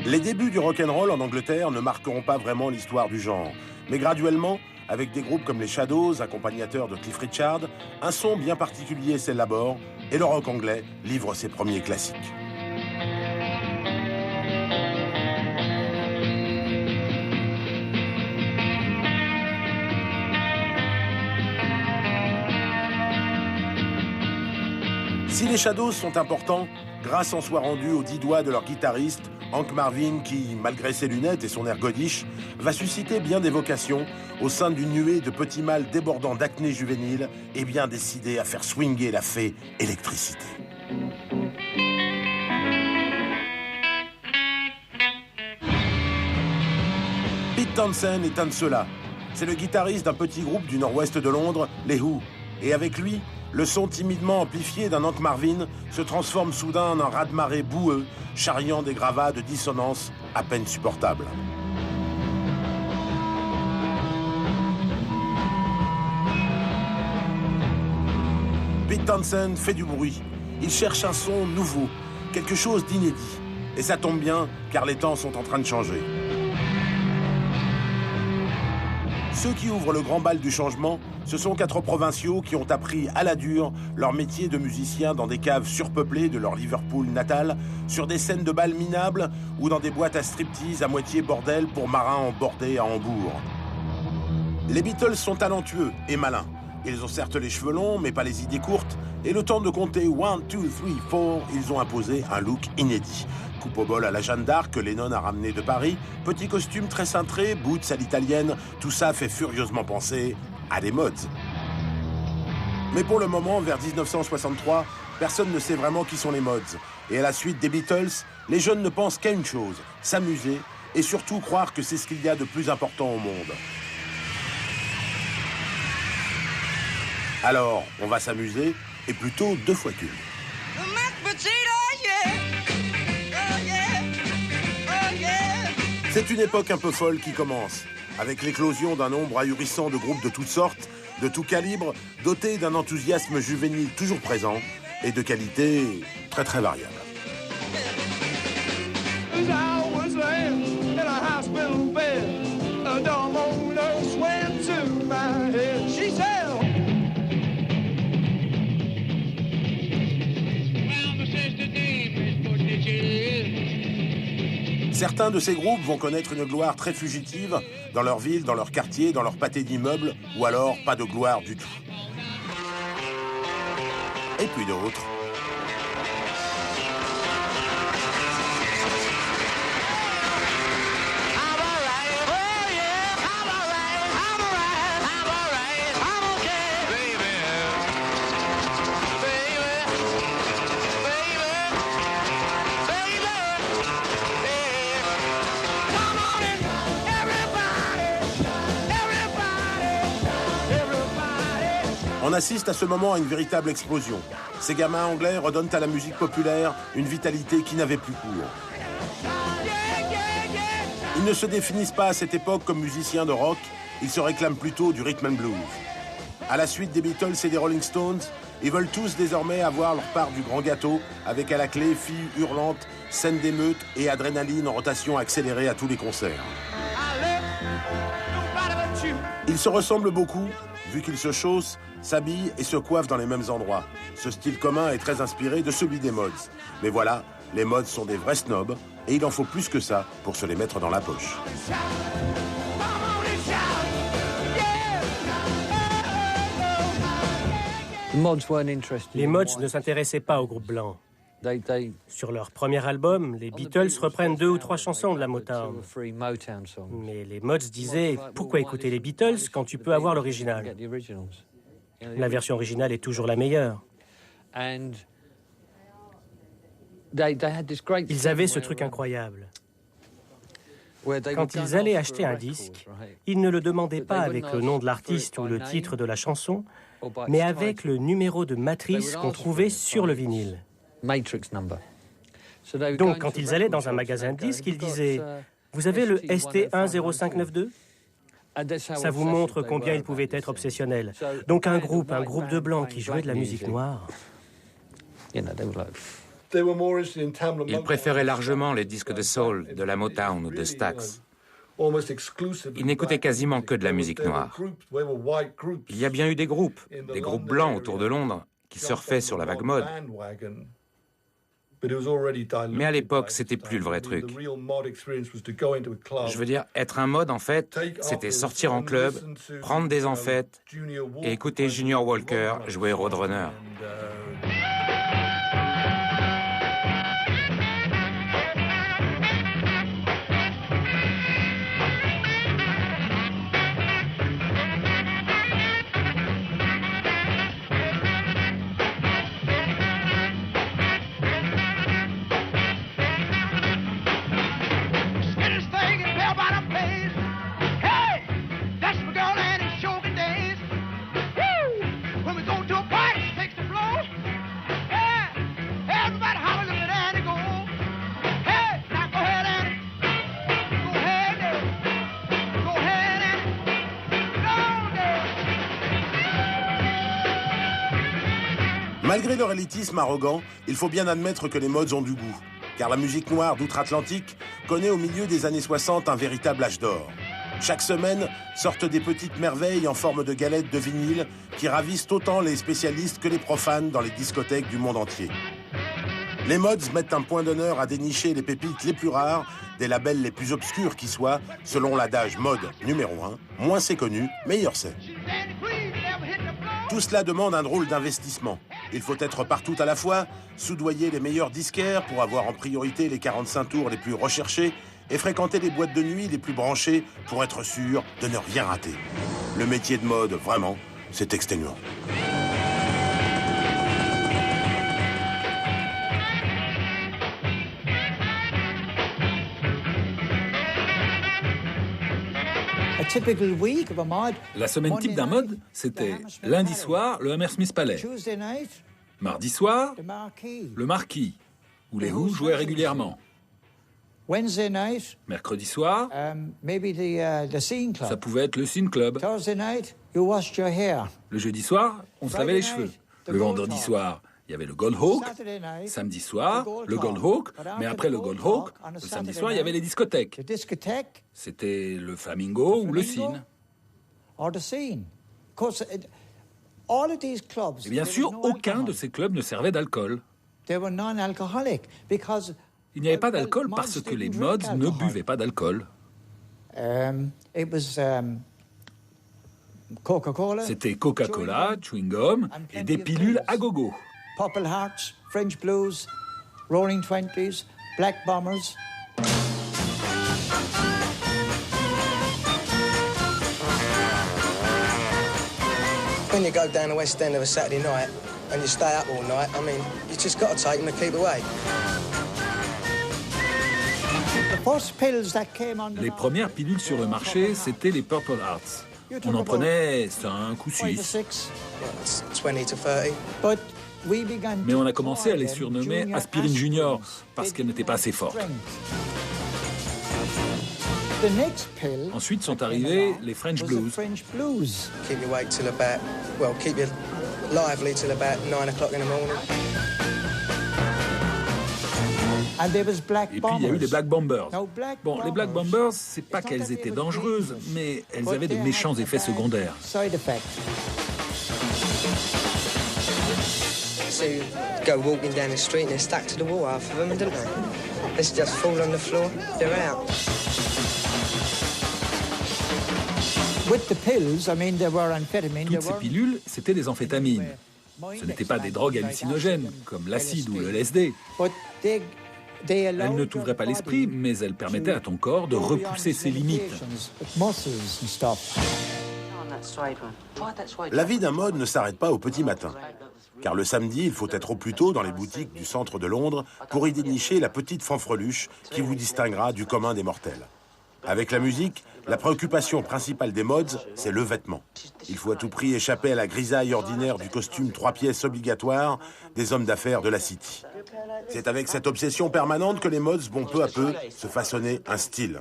Les débuts du rock'n'roll en Angleterre ne marqueront pas vraiment l'histoire du genre. Mais graduellement, avec des groupes comme les Shadows, accompagnateurs de Cliff Richard, un son bien particulier s'élabore et le rock anglais livre ses premiers classiques. Si les Shadows sont importants, grâce en soit rendue aux 10 doigts de leur guitariste, Hank Marvin, qui, malgré ses lunettes et son air godiche, va susciter bien des vocations au sein d'une nuée de petits mâles débordant d'acné juvénile et bien décidés à faire swinguer la fée électricité. Pete Townshend est un de ceux-là. C'est le guitariste d'un petit groupe du nord-ouest de Londres, les Who. Et avec lui, le son timidement amplifié d'un Hank Marvin se transforme soudain en un raz-de-marée boueux, charriant des gravats de dissonance à peine supportables. Pete Townshend fait du bruit. Il cherche un son nouveau, quelque chose d'inédit. Et ça tombe bien, car les temps sont en train de changer. Ceux qui ouvrent le grand bal du changement, ce sont 4 provinciaux qui ont appris à la dure leur métier de musicien dans des caves surpeuplées de leur Liverpool natal, sur des scènes de bal minables ou dans des boîtes à striptease à moitié bordel pour marins embordés à Hambourg. Les Beatles sont talentueux et malins. Ils ont certes les cheveux longs, mais pas les idées courtes, et le temps de compter 1, 2, 3, 4, ils ont imposé un look inédit. Coupe au bol à la Jeanne d'Arc que Lennon a ramené de Paris, petit costume très cintré, boots à l'italienne, tout ça fait furieusement penser à des mods. Mais pour le moment, vers 1963, personne ne sait vraiment qui sont les mods. Et à la suite des Beatles, les jeunes ne pensent qu'à une chose, s'amuser et surtout croire que c'est ce qu'il y a de plus important au monde. Alors, on va s'amuser, et plutôt 2 fois qu'une. C'est une époque un peu folle qui commence, avec l'éclosion d'un nombre ahurissant de groupes de toutes sortes, de tout calibre, dotés d'un enthousiasme juvénile toujours présent et de qualité très très variable. Certains de ces groupes vont connaître une gloire très fugitive dans leur ville, dans leur quartier, dans leur pâté d'immeubles, ou alors pas de gloire du tout. Et puis d'autres. On assiste à ce moment à une véritable explosion. Ces gamins anglais redonnent à la musique populaire une vitalité qui n'avait plus cours. Ils ne se définissent pas à cette époque comme musiciens de rock, ils se réclament plutôt du rhythm and blues. À la suite des Beatles et des Rolling Stones, ils veulent tous désormais avoir leur part du grand gâteau, avec à la clé filles hurlantes, scènes d'émeute et adrénaline en rotation accélérée à tous les concerts. Ils se ressemblent beaucoup, vu qu'ils se chaussent, s'habillent et se coiffent dans les mêmes endroits. Ce style commun est très inspiré de celui des mods. Mais voilà, les mods sont des vrais snobs, et il en faut plus que ça pour se les mettre dans la poche. Les mods ne s'intéressaient pas au groupe blanc. Sur leur premier album, les Beatles reprennent 2 ou 3 chansons de la Motown. Mais les mods disaient « Pourquoi écouter les Beatles quand tu peux avoir l'original ?» La version originale est toujours la meilleure. Ils avaient ce truc incroyable. Quand ils allaient acheter un disque, ils ne le demandaient pas avec le nom de l'artiste ou le titre de la chanson, mais avec le numéro de matrice qu'on trouvait sur le vinyle. Donc, quand ils allaient dans un magasin de disques, ils disaient « Vous avez le ST10592 ?» Ça vous montre combien ils pouvaient être obsessionnels. Donc un groupe de blancs qui jouait de la musique noire. Ils préféraient largement les disques de soul, de la Motown ou de Stax. Ils n'écoutaient quasiment que de la musique noire. Il y a bien eu des groupes blancs autour de Londres, qui surfaient sur la vague mode. Mais à l'époque, c'était plus le vrai truc. Je veux dire, être un mod, en fait, c'était sortir en club, prendre des amphètes et écouter Junior Walker jouer Roadrunner. Malgré leur élitisme arrogant, il faut bien admettre que les mods ont du goût. Car la musique noire d'outre-Atlantique connaît au milieu des années 60 un véritable âge d'or. Chaque semaine sortent des petites merveilles en forme de galettes de vinyle qui ravissent autant les spécialistes que les profanes dans les discothèques du monde entier. Les mods mettent un point d'honneur à dénicher les pépites les plus rares, des labels les plus obscurs qui soient, selon l'adage mode numéro 1, moins c'est connu, meilleur c'est. Tout cela demande un drôle d'investissement. Il faut être partout à la fois, soudoyer les meilleurs disquaires pour avoir en priorité les 45 tours les plus recherchés et fréquenter les boîtes de nuit les plus branchées pour être sûr de ne rien rater. Le métier de mode, vraiment, c'est exténuant. La semaine type d'un mod, c'était lundi soir, le Hammersmith Palais. Mardi soir, le Marquis, où les Who jouaient régulièrement. Mercredi soir, ça pouvait être le Scene Club. Le jeudi soir, on se lavait les cheveux. Le vendredi soir, il y avait le Gold Hawk. Samedi soir, le Gold Hawk. Mais après le Gold Hawk, le samedi soir, il y avait les discothèques. C'était le Flamingo ou le Scene. Et bien sûr, aucun de ces clubs ne servait d'alcool. Il n'y avait pas d'alcool parce que les mods ne buvaient pas d'alcool. C'était Coca-Cola, chewing-gum et des pilules à gogo. Purple Hearts, French Blues, Roaring Twenties, Black Bombers. When you go down the West End of a Saturday night and you stay up all night, I mean, you just got to take them to keep away. Les premières pilules sur le marché, c'était les Purple Hearts. On en prenait 5 ou 6. 20 to 30. Mais on a commencé à les surnommer Aspirine Junior parce qu'elles n'étaient pas assez fortes. Ensuite sont arrivés les French Blues. Keep you awake till about, well, keep you lively till about 9 o'clock in the morning. Et puis il y a eu les Black Bombers. Bon, les Black Bombers, c'est pas qu'elles étaient dangereuses, mais elles avaient de méchants effets secondaires. So you go walking down the street and they're stuck to the wall, half of them, don't they? They just fall on the floor, they're out. Toutes ces pilules, c'était des amphétamines. Ce n'étaient pas des drogues hallucinogènes, comme l'acide ou le LSD. Elles ne t'ouvraient pas l'esprit, mais elles permettaient à ton corps de repousser ses limites. La vie d'un mode ne s'arrête pas au petit matin. Car le samedi, il faut être au plus tôt dans les boutiques du centre de Londres pour y dénicher la petite fanfreluche qui vous distinguera du commun des mortels. Avec la musique, la préoccupation principale des mods, c'est le vêtement. Il faut à tout prix échapper à la grisaille ordinaire du costume 3 pièces obligatoire des hommes d'affaires de la City. C'est avec cette obsession permanente que les mods vont peu à peu se façonner un style.